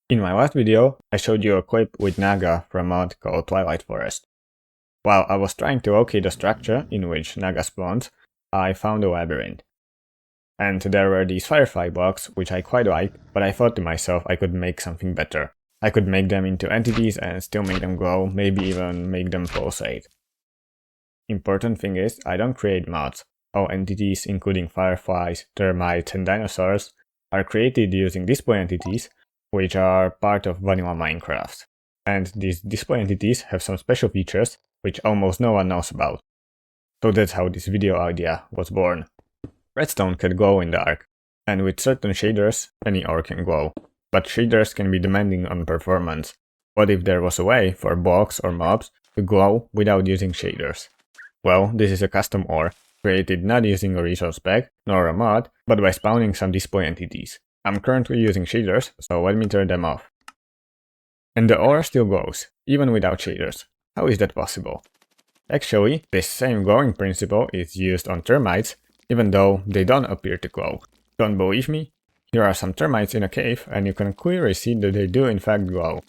In my last video, I showed you a clip with Naga from a mod called Twilight Forest. While I was trying to locate the structure in which Naga spawns, I found a labyrinth. And there were these Firefly blocks, which I quite liked, but I thought to myself I could make something better. I could make them into entities and still make them glow, maybe even make them pulsate. Important thing is, I don't create mods. All entities, including fireflies, termites, and dinosaurs, are created using display entities, which are part of vanilla Minecraft. And these display entities have some special features which almost no one knows about. So that's how this video idea was born. Redstone can glow in the dark, and with certain shaders, any ore can glow. But shaders can be demanding on performance. What if there was a way for blocks or mobs to glow without using shaders? Well, this is a custom ore, created not using a resource pack, nor a mod, but by spawning some display entities. I'm currently using shaders, so let me turn them off. And the ore still glows, even without shaders. How is that possible? Actually, this same glowing principle is used on termites, even though they don't appear to glow. Don't believe me? Here are some termites in a cave, and you can clearly see that they do in fact glow.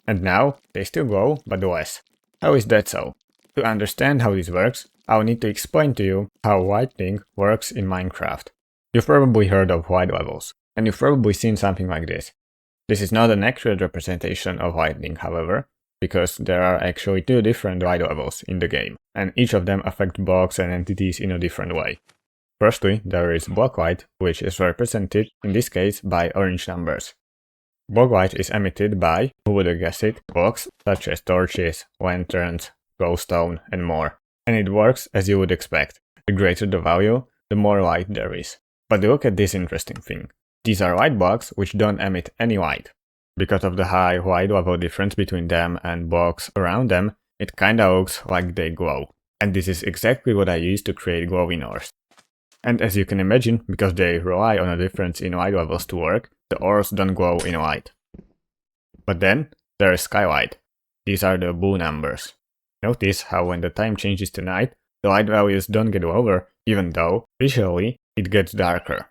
And now, they still glow, but less. How is that so? To understand how this works, I'll need to explain to you how lightning works in Minecraft. You've probably heard of light levels, and you've probably seen something like this. This is not an accurate representation of lightning, however, because there are actually two different light levels in the game, and each of them affect blocks and entities in a different way. Firstly, there is block light, which is represented, in this case, by orange numbers. Block light is emitted by, who would have guessed it, blocks such as torches, lanterns, glowstone, and more. And it works as you would expect. The greater the value, the more light there is. But look at this interesting thing. These are light blocks which don't emit any light. Because of the high light level difference between them and blocks around them, it kinda looks like they glow. And this is exactly what I use to create glowing ores. And as you can imagine, because they rely on a difference in light levels to work, the ores don't glow in light. But then, there is skylight. These are the blue numbers. Notice how when the time changes to night, the light values don't get lower, even though, visually, it gets darker.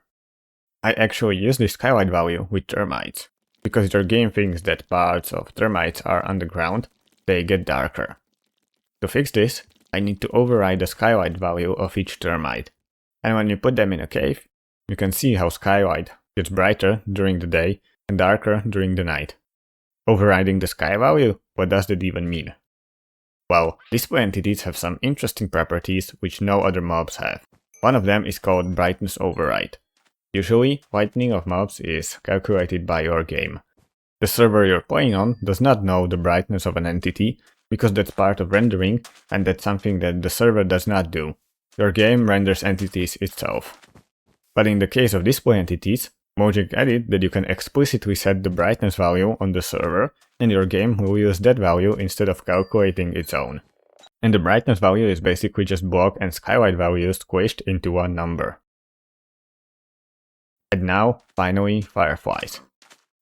I actually use this skylight value with termites. Because your game thinks that parts of termites are underground, they get darker. To fix this, I need to override the skylight value of each termite. And when you put them in a cave, you can see how skylight gets brighter during the day and darker during the night. Overriding the sky value? What does that even mean? Well, display entities have some interesting properties which no other mobs have. One of them is called brightness override. Usually, lightning of mobs is calculated by your game. The server you're playing on does not know the brightness of an entity, because that's part of rendering, and that's something that the server does not do. Your game renders entities itself. But in the case of display entities, Mojang added that you can explicitly set the brightness value on the server, and your game will use that value instead of calculating its own. And the brightness value is basically just block and skylight values squished into one number. And now, finally, fireflies.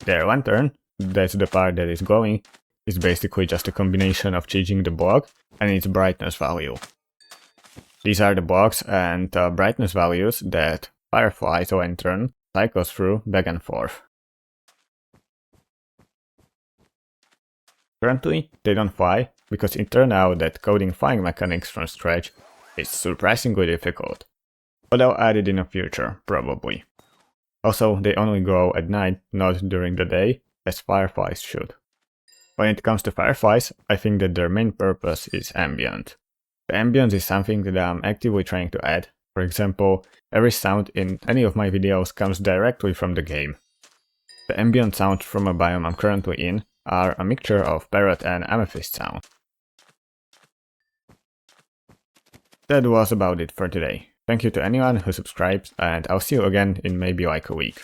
Their lantern, that's the part that is glowing, is basically just a combination of changing the block and its brightness value. These are the blocks and brightness values that Fireflies lantern cycles through back and forth. Currently, they don't fly, because it turned out that coding flying mechanics from scratch is surprisingly difficult. But I'll add it in the future, probably. Also, they only glow at night, not during the day, as fireflies should. When it comes to fireflies, I think that their main purpose is ambient. The ambience is something that I'm actively trying to add. For example, every sound in any of my videos comes directly from the game. The ambient sounds from a biome I'm currently in are a mixture of parrot and amethyst sound. That was about it for today. Thank you to anyone who subscribes, and I'll see you again in maybe like a week.